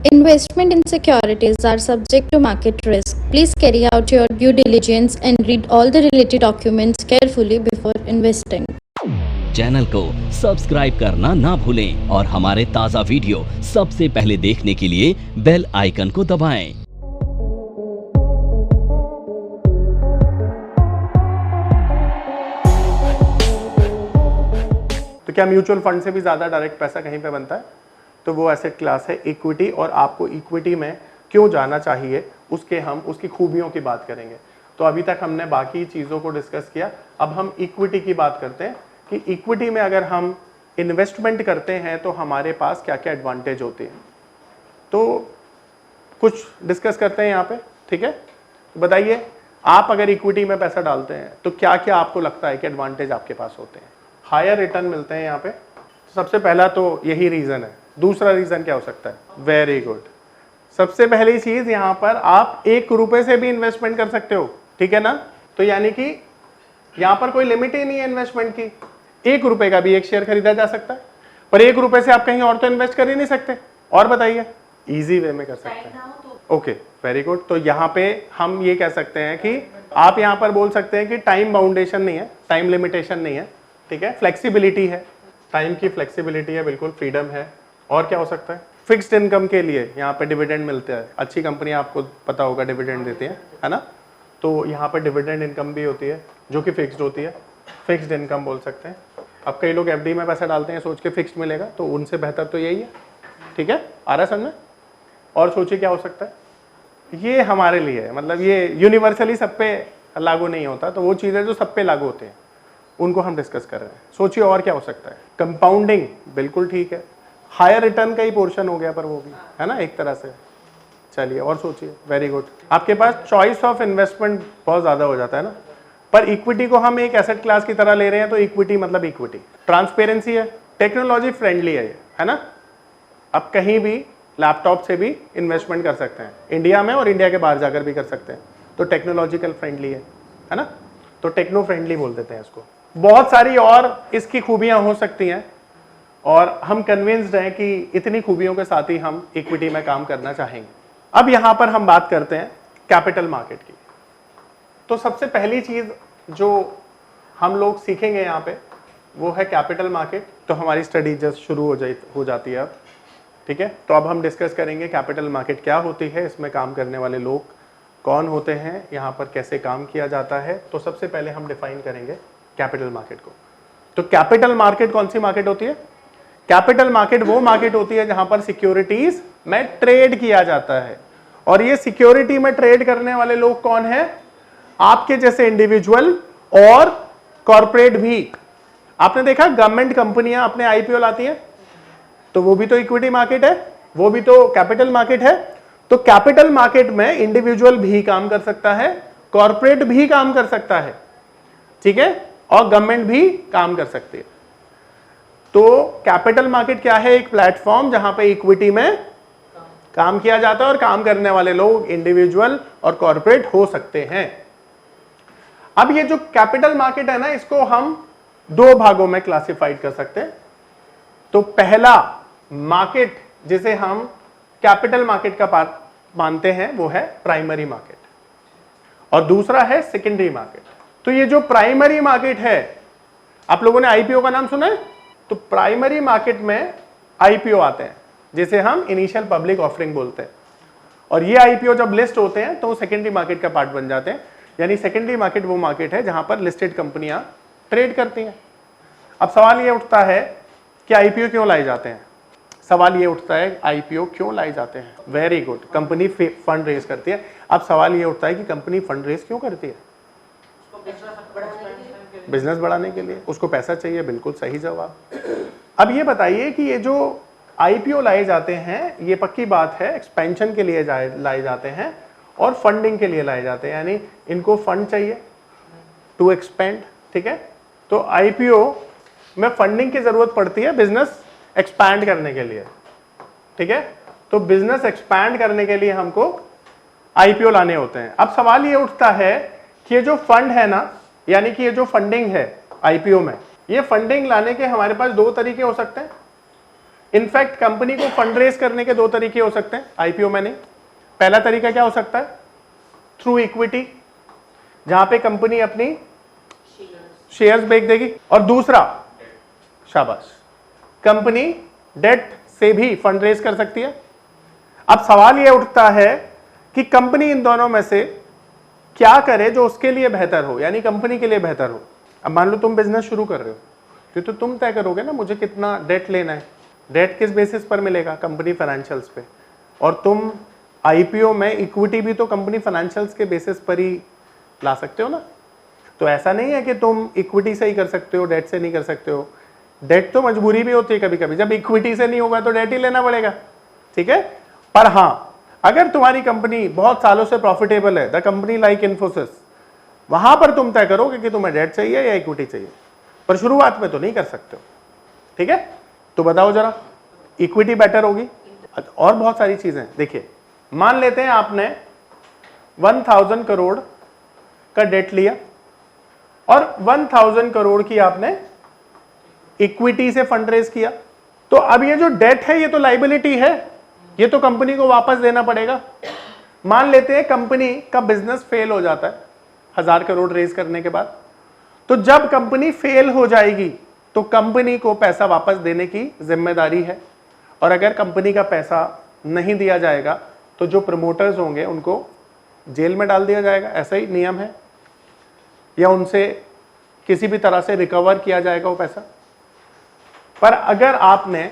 Investment in securities are subject to market risk. Please carry out your due diligence and read all the related documents carefully before investing. Channel को subscribe करना ना भूलें और हमारे ताज़ा video सबसे पहले देखने के लिए बेल आइकन को दबाएं। तो क्या म्यूचुअल फंड से भी ज़्यादा डायरेक्ट पैसा कहीं पे बनता है? तो वो एसेट क्लास है इक्विटी, और आपको इक्विटी में क्यों जाना चाहिए उसकी खूबियों की बात करेंगे। तो अभी तक हमने बाकी चीज़ों को डिस्कस किया, अब हम इक्विटी की बात करते हैं कि इक्विटी में अगर हम इन्वेस्टमेंट करते हैं तो हमारे पास क्या क्या एडवांटेज होते हैं। तो कुछ डिस्कस करते हैं यहाँ पे, ठीक है। बताइए, आप अगर इक्विटी में पैसा डालते हैं तो क्या क्या आपको लगता है कि एडवांटेज आपके पास होते हैं? हायर रिटर्न मिलते हैं यहाँ पे, सबसे पहला तो यही रीज़न है। दूसरा रीज़न क्या हो सकता है? वेरी गुड, सबसे पहली चीज़ यहाँ पर आप 1 रुपए से भी इन्वेस्टमेंट कर सकते हो, ठीक है ना। तो यानी कि यहाँ पर कोई लिमिट ही नहीं है इन्वेस्टमेंट की, 1 रुपए का भी एक शेयर खरीदा जा सकता है, पर 1 रुपए से आप कहीं और तो इन्वेस्ट कर ही नहीं सकते। और बताइए, इजी वे में कर सकते हैं। Okay, very good. तो यहाँ पे हम ये कह सकते हैं कि आप यहाँ पर बोल सकते हैं कि टाइम बाउंडेशन नहीं है, टाइम लिमिटेशन नहीं है, ठीक है। फ्लेक्सिबिलिटी है, टाइम की फ्लेक्सिबिलिटी है, बिल्कुल फ्रीडम है। और क्या हो सकता है? फिक्स्ड इनकम के लिए यहाँ पे डिविडेंड मिलते हैं, अच्छी कंपनी आपको पता होगा डिविडेंड देती है ना। तो यहाँ पर डिविडेंड इनकम भी होती है जो कि फिक्स्ड होती है, फिक्स्ड इनकम बोल सकते हैं। अब कई लोग एफडी में पैसा डालते हैं सोच के फिक्स्ड मिलेगा, तो उनसे बेहतर तो यही है, ठीक है। आ रहा है समझ में? और सोचिए क्या हो सकता है, ये हमारे लिए है, मतलब ये यूनिवर्सली सब पे लागू नहीं होता, तो वो चीज़ें जो सब पे लागू होते हैं उनको हम डिस्कस कर रहे हैं। सोचिए और क्या हो सकता है? कंपाउंडिंग, बिल्कुल ठीक है, हायर रिटर्न का ही पोर्शन हो गया, पर वो भी है ना एक तरह से। चलिए और सोचिए, वेरी गुड, आपके पास चॉइस ऑफ इन्वेस्टमेंट बहुत ज़्यादा हो जाता है ना। पर इक्विटी को हम एक एसेट क्लास की तरह ले रहे हैं, तो इक्विटी मतलब इक्विटी, ट्रांसपेरेंसी है, टेक्नोलॉजी फ्रेंडली है, है ना। आप कहीं भी लैपटॉप से भी इन्वेस्टमेंट कर सकते हैं, इंडिया में और इंडिया के बाहर जाकर भी कर सकते हैं, तो टेक्नोलॉजिकल फ्रेंडली है ना। तो टेक्नो फ्रेंडली बोल देते हैं इसको। बहुत सारी और इसकी खूबियां हो सकती हैं, और हम कन्विंस्ड हैं कि इतनी खूबियों के साथ ही हम इक्विटी में काम करना चाहेंगे। अब यहां पर हम बात करते हैं कैपिटल मार्केट की। तो सबसे पहली चीज जो हम लोग सीखेंगे यहाँ पे वो है कैपिटल मार्केट। तो हमारी स्टडी जस्ट शुरू हो जाती है अब, ठीक है। तो अब हम डिस्कस करेंगे कैपिटल मार्केट क्या होती है, इसमें काम करने वाले लोग कौन होते हैं, यहाँ पर कैसे काम किया जाता है। तो सबसे पहले हम डिफाइन करेंगे कैपिटल मार्केट को। तो कैपिटल मार्केट कौन सी मार्केट होती है? कैपिटल मार्केट वो मार्केट होती है जहां पर सिक्योरिटीज में ट्रेड किया जाता है, और ये सिक्योरिटी में ट्रेड करने वाले लोग कौन है? आपके जैसे इंडिविजुअल और कॉर्पोरेट भी। आपने देखा गवर्नमेंट कंपनियां अपने आईपीओ लाती हैं, तो वो भी तो इक्विटी मार्केट है, वो भी तो कैपिटल मार्केट है। तो कैपिटल मार्केट में इंडिविजुअल भी काम कर सकता है, कॉर्पोरेट भी काम कर सकता है, ठीक है, और गवर्नमेंट भी काम कर सकती है। तो कैपिटल मार्केट क्या है? एक प्लेटफॉर्म जहां पे इक्विटी में काम किया जाता है और काम करने वाले लोग इंडिविजुअल और कॉर्पोरेट हो सकते हैं। अब ये जो कैपिटल मार्केट है ना, इसको हम 2 भागों में क्लासिफाइड कर सकते हैं। तो पहला मार्केट जिसे हम कैपिटल मार्केट का पार्ट मानते हैं वो है प्राइमरी मार्केट, और दूसरा है सेकेंडरी मार्केट। तो ये जो प्राइमरी मार्केट है, आप लोगों ने आईपीओ का नाम सुना है? तो प्राइमरी मार्केट में आईपीओ आते हैं जिसे हम इनिशियल पब्लिक ऑफरिंग बोलते हैं, और ये आईपीओ जब लिस्ट होते हैं तो वो सेकेंडरी मार्केट का पार्ट बन जाते हैं। यानी सेकेंडरी मार्केट वो मार्केट है जहां पर लिस्टेड कंपनियां ट्रेड करती हैं। अब सवाल ये उठता है कि आईपीओ क्यों लाए जाते हैं? सवाल ये उठता है आईपीओ क्यों लाए जाते हैं? Very good, company fund raise करती है। अब सवाल ये उठता है कि कंपनी फंड रेज क्यों करती है? बिजनेस बढ़ाने के लिए, उसको पैसा चाहिए, बिल्कुल सही जवाब। अब ये बताइए कि ये जो आईपीओ लाए जाते हैं, ये पक्की बात है एक्सपेंशन के लिए लाए जाते हैं और फंडिंग के लिए लाए जाते हैं, यानी इनको फंड चाहिए टू एक्सपेंड, ठीक है। तो आईपीओ में फंडिंग की जरूरत पड़ती है बिजनेस एक्सपैंड करने के लिए, ठीक है। तो बिजनेस एक्सपैंड करने के लिए हमको आईपीओ लाने होते हैं। अब सवाल ये उठता है कि ये जो फंड है ना, यानी कि ये जो फंडिंग है आईपीओ में, ये फंडिंग लाने के हमारे पास 2 तरीके हो सकते हैं। इनफैक्ट कंपनी को फंड रेज करने के दो तरीके हो सकते हैं आईपीओ में नहीं। पहला तरीका क्या हो सकता है? थ्रू इक्विटी, जहां पे कंपनी अपनी शेयर्स बेच देगी, और दूसरा, शाबाश, कंपनी डेट से भी फंड रेज कर सकती है। अब सवाल यह उठता है कि कंपनी इन दोनों में से क्या करे जो उसके लिए बेहतर हो, यानी कंपनी के लिए बेहतर हो। अब मान लो तुम बिजनेस शुरू कर रहे हो, तो तुम तय करोगे ना मुझे कितना डेट लेना है। डेट किस बेसिस पर मिलेगा? कंपनी फाइनेंशियल्स पे। और तुम आईपीओ में इक्विटी भी तो कंपनी फाइनेंशियल्स के बेसिस पर ही ला सकते हो ना। तो ऐसा नहीं है कि तुम इक्विटी से ही कर सकते हो, डेट से नहीं कर सकते हो। डेट तो मजबूरी भी होती है कभी कभी, जब इक्विटी से नहीं होगा तो डेट ही लेना पड़ेगा, ठीक है। पर हाँ, अगर तुम्हारी कंपनी बहुत सालों से प्रॉफिटेबल है, द कंपनी लाइक इन्फोसिस, वहां पर तुम तय करोगे कि तुम्हें डेट चाहिए या इक्विटी चाहिए, पर शुरुआत में तो नहीं कर सकते हो, ठीक है। तो बताओ जरा, इक्विटी बेटर होगी? और बहुत सारी चीजें देखिए, मान लेते हैं आपने 1000 करोड़ का डेट लिया और 1000 करोड़ की आपने इक्विटी से फंड रेज किया, तो अब ये जो डेट है ये तो लाइबिलिटी है, ये तो कंपनी को वापस देना पड़ेगा। मान लेते हैं कंपनी का बिजनेस फेल हो जाता है 1000 करोड़ रेज करने के बाद, तो जब कंपनी फेल हो जाएगी तो कंपनी को पैसा वापस देने की जिम्मेदारी है, और अगर कंपनी का पैसा नहीं दिया जाएगा तो जो प्रमोटर्स होंगे उनको जेल में डाल दिया जाएगा, ऐसा ही नियम है, या उनसे किसी भी तरह से रिकवर किया जाएगा वो पैसा। पर अगर आपने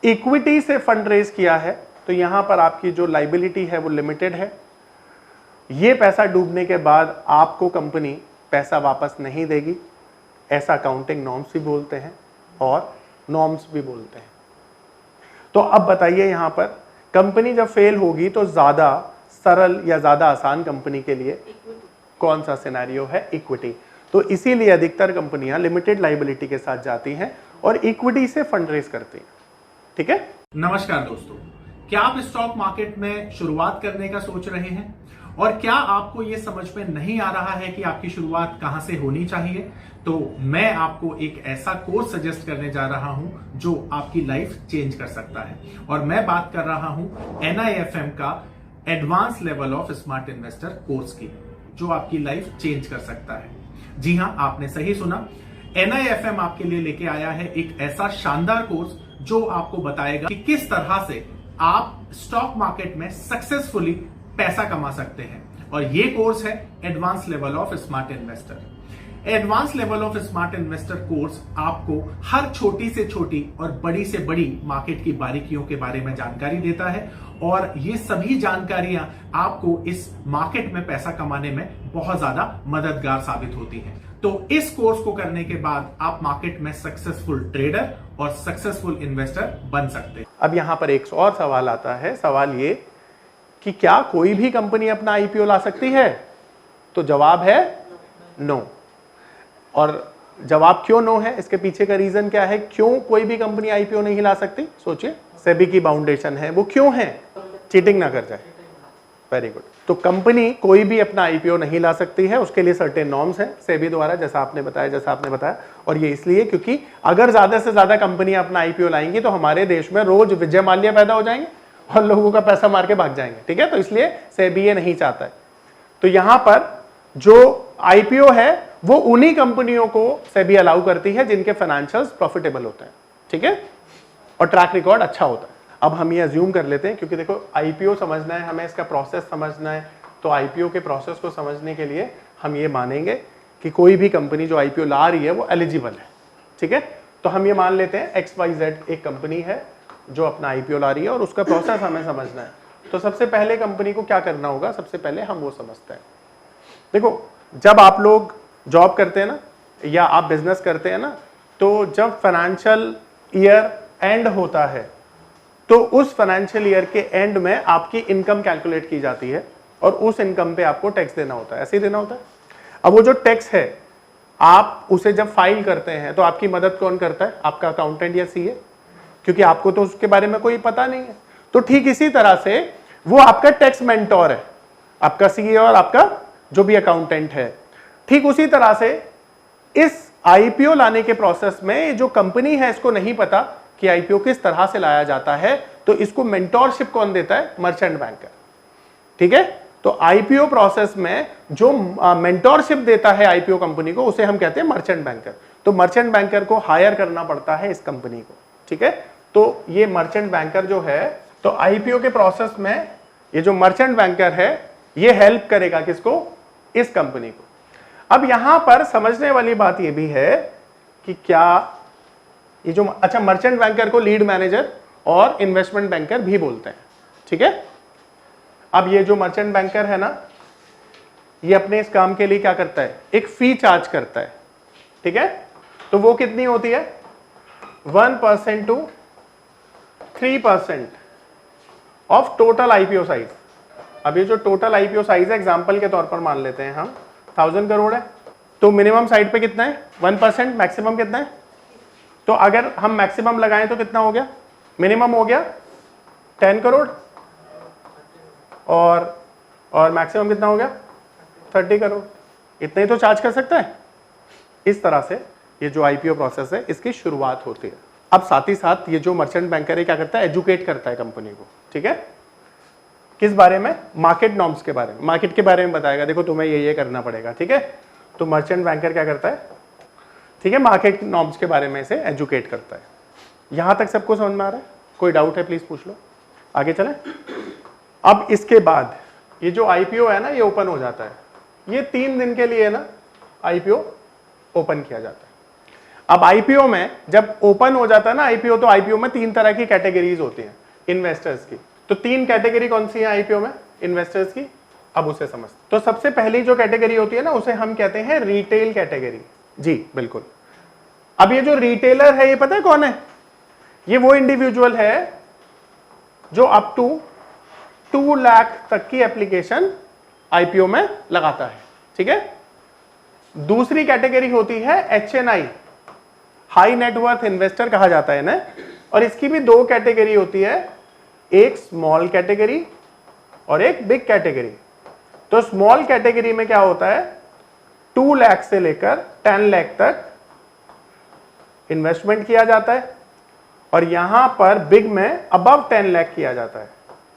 इक्विटी से फंड रेज किया है तो यहां पर आपकी जो लाइबिलिटी है वो लिमिटेड है। ये पैसा डूबने के बाद आपको कंपनी पैसा वापस नहीं देगी, ऐसा अकाउंटिंग नॉर्म्स भी बोलते हैं और नॉर्म्स भी बोलते हैं। तो अब बताइए, यहां पर कंपनी जब फेल होगी तो ज्यादा सरल या ज्यादा आसान कंपनी के लिए कौन सा सिनेरियो है? इक्विटी। तो इसीलिए अधिकतर कंपनियां लिमिटेड लाइबिलिटी के साथ जाती हैं और इक्विटी से फंड रेज करती हैं, ठीक है। नमस्कार दोस्तों, क्या आप स्टॉक मार्केट में शुरुआत करने का सोच रहे हैं और क्या आपको यह समझ में नहीं आ रहा है कि आपकी शुरुआत कहां से होनी चाहिए? तो मैं आपको एक ऐसा कोर्स सजेस्ट करने जा रहा हूं जो आपकी लाइफ चेंज कर सकता है, और मैं बात कर रहा हूं NIFM का advance level of smart investor course की, जो आपकी लाइफ चेंज कर सकता है। जी हां, आपने सही सुना, NIFM आपके लिए लेके आया है एक ऐसा शानदार कोर्स जो आपको बताएगा कि किस तरह से आप स्टॉक मार्केट में सक्सेसफुली पैसा कमा सकते हैं। और ये कोर्स है advance level of smart investor. Advance level of smart investor course आपको हर छोटी से छोटी और बड़ी से बड़ी मार्केट की बारीकियों के बारे में जानकारी देता है, और ये सभी जानकारियां आपको इस मार्केट में पैसा कमाने में बहुत ज्यादा मददगार साबित होती हैं। तो इस कोर्स को करने के बाद आप मार्केट में सक्सेसफुल ट्रेडर और सक्सेसफुल इन्वेस्टर बन सकते हैं। अब यहां पर एक और सवाल आता है, सवाल ये कि क्या कोई भी कंपनी अपना आईपीओ ला सकती है? तो जवाब है नो। और जवाब क्यों नो है, इसके पीछे का रीजन क्या है? क्यों कोई भी कंपनी आईपीओ नहीं ला सकती? सोचिए, सेबी की बाउंडेशन है, वो क्यों है? चीटिंग ना कर जाए। Very good. तो कंपनी कोई भी अपना आईपीओ नहीं ला सकती है, उसके लिए सर्टेन नॉर्म्स हैं सेबी द्वारा, जैसा आपने बताया। और ये इसलिए क्योंकि अगर ज्यादा से ज्यादा कंपनियां अपना आईपीओ लाएंगी तो हमारे देश में रोज विजय माल्या पैदा हो जाएंगे और लोगों का पैसा मार के भाग जाएंगे, ठीक है। तो इसलिए सेबी ये नहीं चाहता है। तो यहां पर जो आईपीओ है वो उन्हीं कंपनियों को सेबी अलाउ करती है जिनके फाइनेंशियल्स प्रॉफिटेबल होते हैं, ठीक है, और ट्रैक रिकॉर्ड अच्छा होता है। अब हम ये अज्यूम कर लेते हैं, क्योंकि देखो आईपीओ समझना है हमें, इसका प्रोसेस समझना है, तो आईपीओ के प्रोसेस को समझने के लिए हम ये मानेंगे कि कोई भी कंपनी जो आईपीओ ला रही है वो एलिजिबल है, ठीक है। तो हम ये मान लेते हैं XYZ एक कंपनी है जो अपना आईपीओ ला रही है और उसका प्रोसेस हमें समझना है। तो सबसे पहले कंपनी को क्या करना होगा, सबसे पहले हम वो समझते हैं। देखो, जब आप लोग जॉब करते हैं ना, या आप बिजनेस करते हैं ना, तो जब फाइनेंशियल ईयर एंड होता है तो उस फाइनेंशियल ईयर के एंड में आपकी इनकम कैलकुलेट की जाती है और उस इनकम पे आपको टैक्स देना होता है, ऐसे ही देना होता है। अब वो जो टैक्स है आप उसे जब फाइल करते हैं तो आपकी मदद कौन करता है? आपका अकाउंटेंट या सीए, क्योंकि आपको तो उसके बारे में कोई पता नहीं है। तो ठीक इसी तरह से वो आपका टैक्स मेंटोर है, आपका सीए और आपका जो भी अकाउंटेंट है। ठीक उसी तरह से इस आईपीओ लाने के प्रोसेस में जो कंपनी है इसको नहीं पता कि आईपीओ किस तरह से लाया जाता है, तो इसको मेंटोरशिप कौन देता है? Merchant banker. ठीक है, तो आईपीओ प्रोसेस में जो मेंटोरशिप देता है आईपीओ कंपनी को, उसे हम कहते हैं मर्चेंट बैंकर। तो मर्चेंट बैंकर को हायर करना पड़ता है इस कंपनी को। ठीक है, तो ये मर्चेंट बैंकर जो है, तो आईपीओ के प्रोसेस में ये जो मर्चेंट बैंकर है ये हेल्प करेगा किसको? इस कंपनी को। अब यहां पर समझने वाली बात ये भी है कि क्या ये जो अच्छा मर्चेंट बैंकर को लीड मैनेजर और इन्वेस्टमेंट बैंकर भी बोलते हैं। ठीक है, अब ये जो मर्चेंट बैंकर है ना, ये अपने इस काम के लिए क्या करता है? एक फी चार्ज करता है। ठीक है, तो वो कितनी होती है? 1% to 3% of total IPO size. अब ये जो टोटल आईपीओ साइज है, एग्जांपल के तौर पर मान लेते हैं हम 1000 करोड़ है, तो मिनिमम साइड पे कितना है? 1%। मैक्सिमम कितना है? तो अगर हम मैक्सिमम लगाएं तो कितना हो गया? मिनिमम हो गया 10 करोड़ और मैक्सिमम कितना हो गया? 30 करोड़। इतना ही तो चार्ज कर सकता है। इस तरह से ये जो आईपीओ प्रोसेस है इसकी शुरुआत होती है। अब साथ ही साथ ये जो मर्चेंट बैंकर है क्या करता है? एजुकेट करता है कंपनी को। ठीक है, किस बारे में? मार्केट नॉर्म्स के बारे में, मार्केट के बारे में बताएगा, देखो तुम्हें ये करना पड़ेगा। ठीक है, तो मर्चेंट बैंकर क्या करता है? ठीक है, मार्केट नॉर्म्स के बारे में इसे एजुकेट करता है। यहां तक सबको समझ में आ रहा है? कोई डाउट है प्लीज पूछ लो, आगे चलें। अब इसके बाद ये जो आईपीओ है ना, ये ओपन हो जाता है। ये 3 दिन के लिए ना आईपीओ ओपन किया जाता है। अब आईपीओ में जब ओपन हो जाता है ना आईपीओ, तो आईपीओ में 3 तरह की कैटेगरीज होती हैं इन्वेस्टर्स की। तो 3 कैटेगरी कौन सी है आईपीओ में इन्वेस्टर्स की? अब उसे समझते। तो सबसे पहली जो कैटेगरी होती है ना, उसे हम कहते हैं रिटेल कैटेगरी। जी बिल्कुल। अब ये जो रिटेलर है, ये पता है कौन है? ये वो इंडिविजुअल है जो अप टू 2 लाख तक की एप्लीकेशन आईपीओ में लगाता है। ठीक है, दूसरी कैटेगरी होती है एचएनआई, हाई नेटवर्थ इन्वेस्टर कहा जाता है ना, और इसकी भी 2 कैटेगरी होती है, एक स्मॉल कैटेगरी और एक बिग कैटेगरी। तो स्मॉल कैटेगरी में क्या होता है? 2 लाख से लेकर 10 लाख तक इन्वेस्टमेंट किया जाता है, और यहां पर बिग में अबव 10 लाख किया जाता है।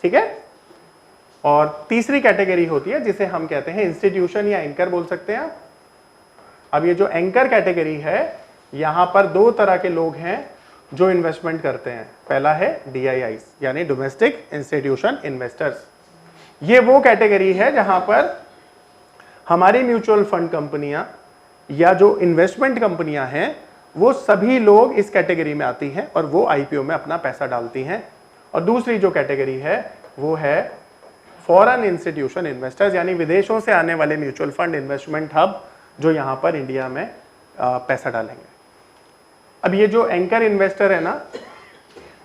ठीक है, और तीसरी कैटेगरी होती है जिसे हम कहते हैं इंस्टीट्यूशन या एंकर बोल सकते हैं। अब ये जो एंकर कैटेगरी है, यहां पर 2 तरह के लोग हैं जो इन्वेस्टमेंट करते हैं। पहला है DIIs यानी डोमेस्टिक इंस्टीट्यूशन इन्वेस्टर्स। ये वो कैटेगरी है जहां पर हमारी म्यूचुअल फंड कंपनियां या जो इन्वेस्टमेंट कंपनियां हैं, वो सभी लोग इस कैटेगरी में आती हैं और वो आईपीओ में अपना पैसा डालती हैं। और दूसरी जो कैटेगरी है वो है फॉरेन इंस्टीट्यूशन इन्वेस्टर्स, यानी विदेशों से आने वाले म्यूचुअल फंड इन्वेस्टमेंट हब जो यहां पर इंडिया में पैसा डालेंगे। अब ये जो एंकर इन्वेस्टर है ना,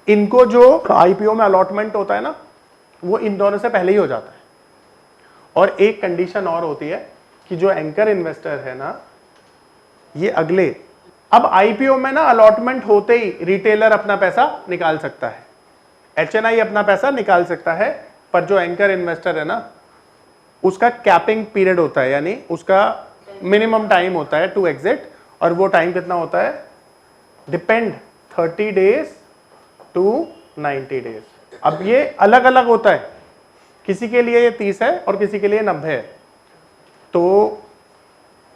इनको जो आईपीओ में अलॉटमेंट होता है ना, वो इन दोनों से पहले ही हो जाता है। और एक कंडीशन और होती है कि जो एंकर इन्वेस्टर है ना, ये अगले, अब आईपीओ में ना अलॉटमेंट होते ही रिटेलर अपना पैसा निकाल सकता है, एचएनआई अपना पैसा निकाल सकता है, पर जो एंकर इन्वेस्टर है ना, उसका कैपिंग पीरियड होता है, यानी उसका मिनिमम टाइम होता है टू एग्जिट, और वो टाइम कितना होता है? Depend 30 days to 90 days. अब ये अलग अलग होता है, किसी के लिए ये 30 है और किसी के लिए 90 है। तो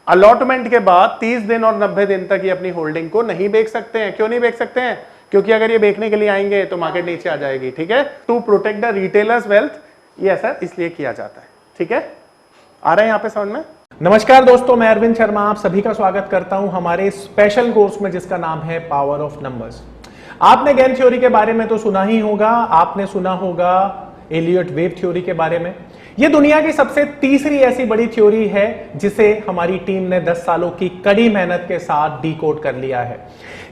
अलॉटमेंट के बाद 30 दिन और 90 दिन तक ये अपनी होल्डिंग को नहीं बेच सकते हैं। क्यों नहीं बेच सकते हैं? क्योंकि अगर ये बेचने के लिए आएंगे तो मार्केट नीचे आ जाएगी। ठीक है, to protect the retailers wealth, ये ऐसा इसलिए किया जाता है। ठीक है, आ रहा है यहां पे समझ में? नमस्कार दोस्तों, मैं अरविंद शर्मा आप सभी का स्वागत करता हूं हमारे स्पेशल कोर्स में जिसका नाम है पावर ऑफ नंबर्स। आपने गेम थ्योरी के बारे में तो सुना ही होगा, आपने सुना होगा एलियट वेव थ्योरी के बारे में। यह दुनिया की सबसे तीसरी ऐसी बड़ी थ्योरी है जिसे हमारी टीम ने 10 सालों की कड़ी मेहनत के साथ डिकोड कर लिया है।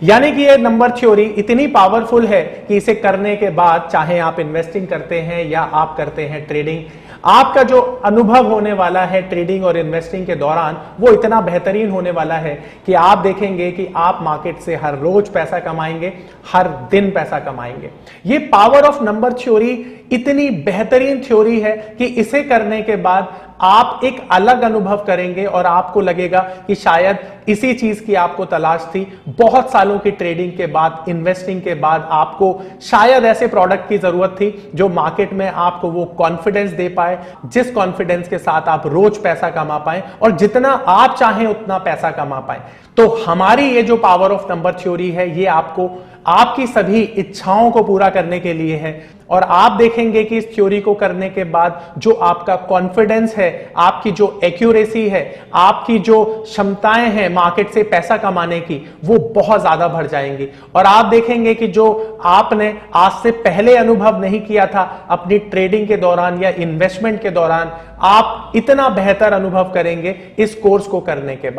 यानी कि यह नंबर थ्योरी इतनी पावरफुल है कि इसे करने के बाद चाहे आप इन्वेस्टिंग करते हैं या आप करते हैं ट्रेडिंग, आपका जो अनुभव होने वाला है ट्रेडिंग और इन्वेस्टिंग के दौरान वो इतना बेहतरीन होने वाला है कि आप देखेंगे कि आप मार्केट से हर रोज पैसा कमाएंगे, हर दिन पैसा कमाएंगे। ये पावर ऑफ नंबर थ्योरी इतनी बेहतरीन थ्योरी है कि इसे करने के बाद आप एक अलग अनुभव करेंगे और आपको लगेगा कि शायद इसी चीज की आपको तलाश थी। बहुत सालों की ट्रेडिंग के बाद, इन्वेस्टिंग के बाद आपको शायद ऐसे प्रोडक्ट की जरूरत थी जो मार्केट में आपको वो कॉन्फिडेंस दे पाए, जिस कॉन्फिडेंस के साथ आप रोज पैसा कमा पाए और जितना आप चाहें उतना पैसा कमा पाए। तो हमारी ये जो पावर ऑफ नंबर थ्योरी है, ये आपको आपकी सभी इच्छाओं को पूरा करने के लिए है। और आप देखेंगे कि इस थ्योरी को करने के बाद जो आपका कॉन्फिडेंस है, आपकी जो एक्यूरेसी है, आपकी जो क्षमताएं हैं मार्केट से पैसा कमाने की, वो बहुत ज्यादा बढ़ जाएंगी। और आप देखेंगे कि जो आपने आज से पहले अनुभव नहीं किया था अपनी ट्रेडिंग के दौरान या इन्वेस्टमेंट के दौरान, आप इतना बेहतर अनुभव करेंगे इस कोर्स को करने के बाद।